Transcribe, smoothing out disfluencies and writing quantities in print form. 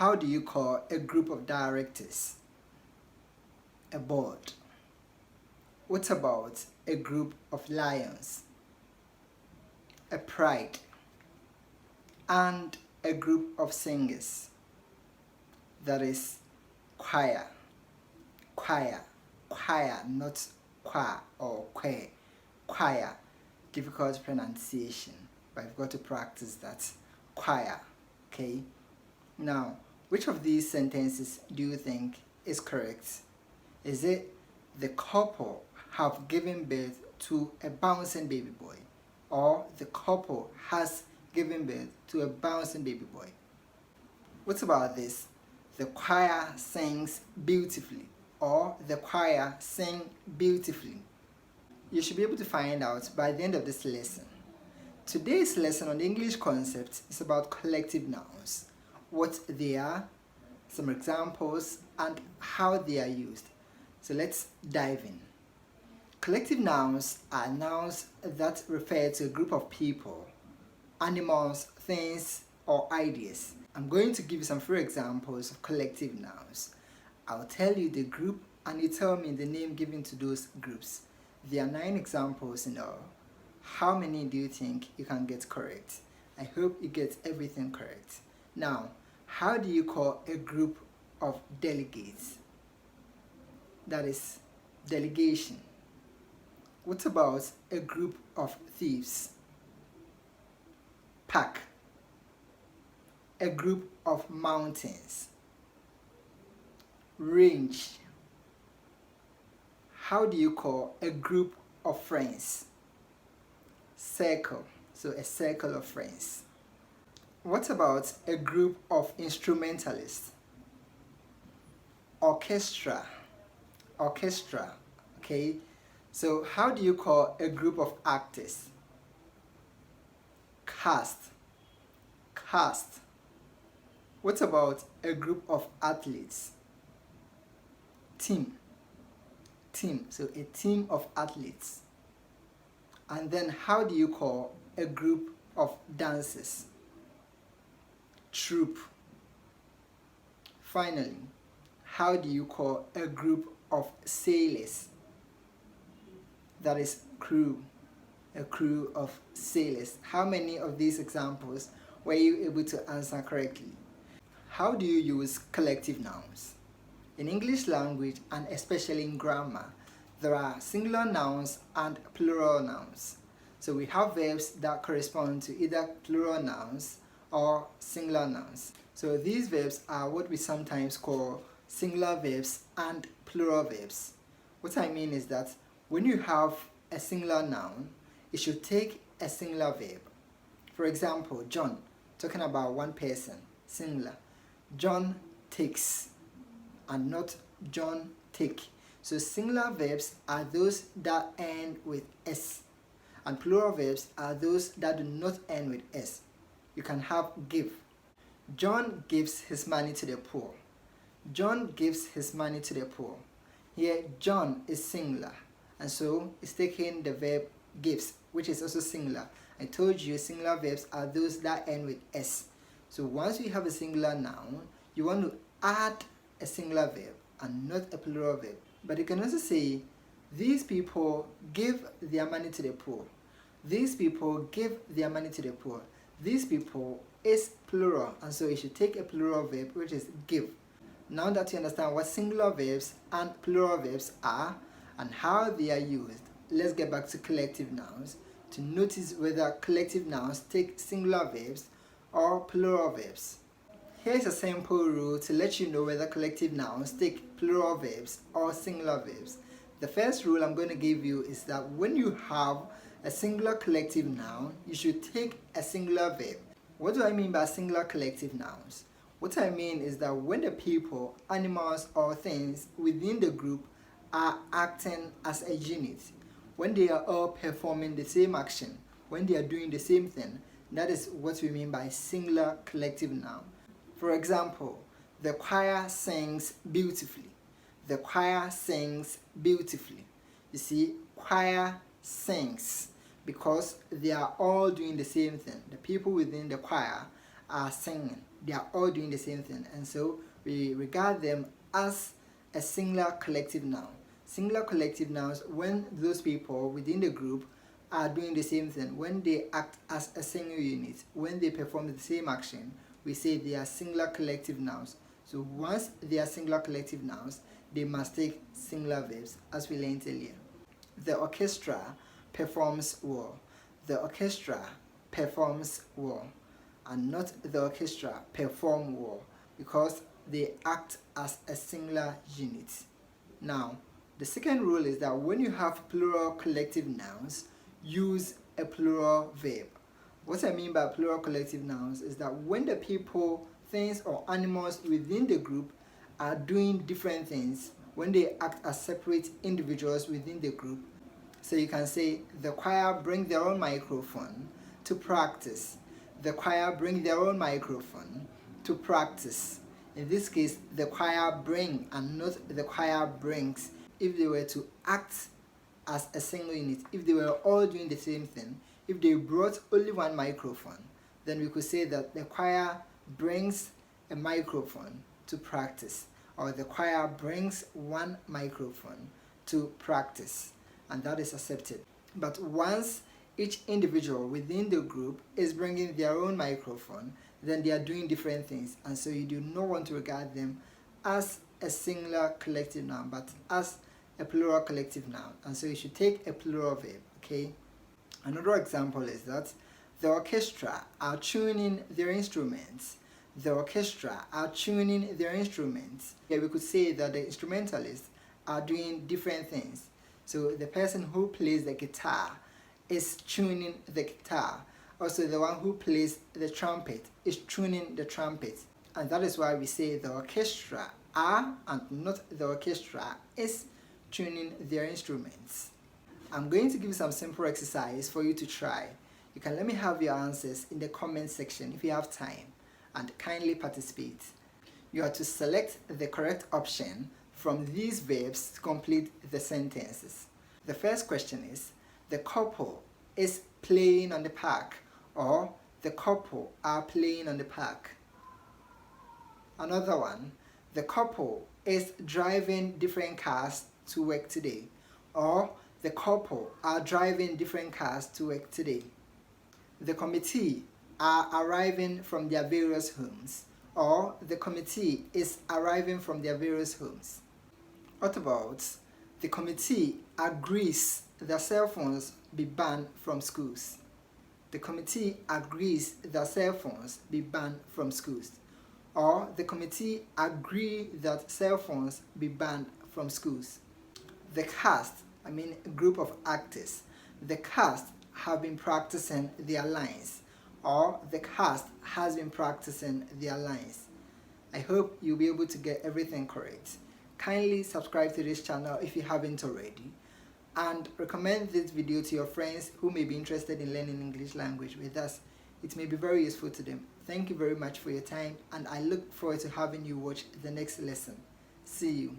how do you call a group of directors? A board. What about a group of lions? A pride. And a group of singers. That is choir. Choir. Choir, not choir or choir. Choir. Difficult pronunciation, but I've got to practice that. Choir. Okay? Now, which of these sentences do you think is correct? Is it the couple have given birth to a bouncing baby boy, or the couple has given birth to a bouncing baby boy? What about this? The choir sings beautifully, or the choir sing beautifully. You should be able to find out by the end of this lesson. Today's lesson on the English concept is about collective nouns, what they are, some examples, and how they are used. So let's dive in. Collective nouns are nouns that refer to a group of people, animals, things, or ideas. I'm going to give you some free examples of collective nouns. I'll tell you the group and you tell me the name given to those groups. There are 9 examples in all. How many do you think you can get correct? I hope you get everything correct. Now, how do you call a group of delegates? That is delegation. What about a group of thieves? Pack. A group of mountains. Range. How do you call a group of friends? Circle. So a circle of friends. What about a group of instrumentalists? Orchestra. Orchestra. Okay. So how do you call a group of actors? Cast. Cast. What about a group of athletes? Team. Team. So a team of athletes. And then how do you call a group of dancers? Troupe. Finally, how do you call a group of sailors? That is crew. A crew of sailors. How many of these examples were you able to answer correctly? How do you use collective nouns? In English language and especially in grammar, there are singular nouns and plural nouns. So we have verbs that correspond to either plural nouns or singular nouns. So these verbs are what we sometimes call singular verbs and plural verbs. What I mean is that when you have a singular noun, it should take a singular verb. For example, John, talking about one person, singular. John takes, and not John take. So singular verbs are those that end with S, and plural verbs are those that do not end with S. You can have give. John gives his money to the poor. John gives his money to the poor. Here, John is singular, and so it's taking the verb gives, which is also singular. I told you singular verbs are those that end with S. So once you have a singular noun, you want to add a singular verb and not a plural verb. But you can also say, these people give their money to the poor. These people give their money to the poor. These people is plural, and so you should take a plural verb, which is give. Now that you understand what singular verbs and plural verbs are and how they are used, let's get back to collective nouns to notice whether collective nouns take singular verbs or plural verbs. Here's a simple rule to let you know whether collective nouns take plural verbs or singular verbs. The first rule I'm going to give you is that when you have a singular collective noun, you should take a singular verb. What do I mean by singular collective nouns? What I mean is that when the people, animals, or things within the group are acting as a unit, when they are all performing the same action, when they are doing the same thing, that is what we mean by singular collective noun. For example, the choir sings beautifully. The choir sings beautifully. You see, choir sings because they are all doing the same thing. The people within the choir are singing. they are all doing the same thing, and so we regard them as a singular collective noun. Singular collective nouns when those people within the group are doing the same thing, when they act as a single unit, when they perform the same action, we say they are singular collective nouns. So once they are singular collective nouns, they must take singular verbs, as we learned earlier. The orchestra performs well. The orchestra performs well, and not the orchestra perform well, because they act as a singular unit. Now, the second rule is that when you have plural collective nouns, use a plural verb. What I mean by plural collective nouns is that when the people, things, or animals within the group are doing different things, when they act as separate individuals within the group, so you can say the choir bring their own microphone to practice. The choir bring their own microphone to practice. In this case, the choir bring and not the choir brings. If they were to act as a single unit, if they were all doing the same thing, if they brought only one microphone, then we could say that the choir brings a microphone to practice, or the choir brings one microphone to practice, and that is accepted. But once each individual within the group is bringing their own microphone, then they are doing different things, and so you do not want to regard them as a singular collective noun, but as a plural collective noun, and so you should take a plural verb. Okay. Another example is that the orchestra are tuning their instruments. The orchestra are tuning their instruments. Here we could say that the instrumentalists are doing different things. So the person who plays the guitar is tuning the guitar. Also, the one who plays the trumpet is tuning the trumpet. And that is why we say the orchestra are and not the orchestra is tuning their instruments. I'm going to give you some simple exercise for you to try. You can let me have your answers in the comment section if you have time, and kindly participate. You are to select the correct option from these verbs to complete the sentences. The first question is, the couple is playing on the park, or the couple are playing on the park. Another one, the couple is driving different cars to work today, or the couple are driving different cars to work today. The committee are arriving from their various homes, or the committee is arriving from their various homes. What about the committee agrees that cell phones be banned from schools? The committee agrees that cell phones be banned from schools, or the committee agree that cell phones be banned from schools. The cast, a group of actors, the cast have been practicing their lines, or the cast has been practicing their lines. I hope you'll be able to get everything correct. Kindly subscribe to this channel if you haven't already, and recommend this video to your friends who may be interested in learning English language with us. It may be very useful to them. Thank you very much for your time, and I look forward to having you watch the next lesson. See you.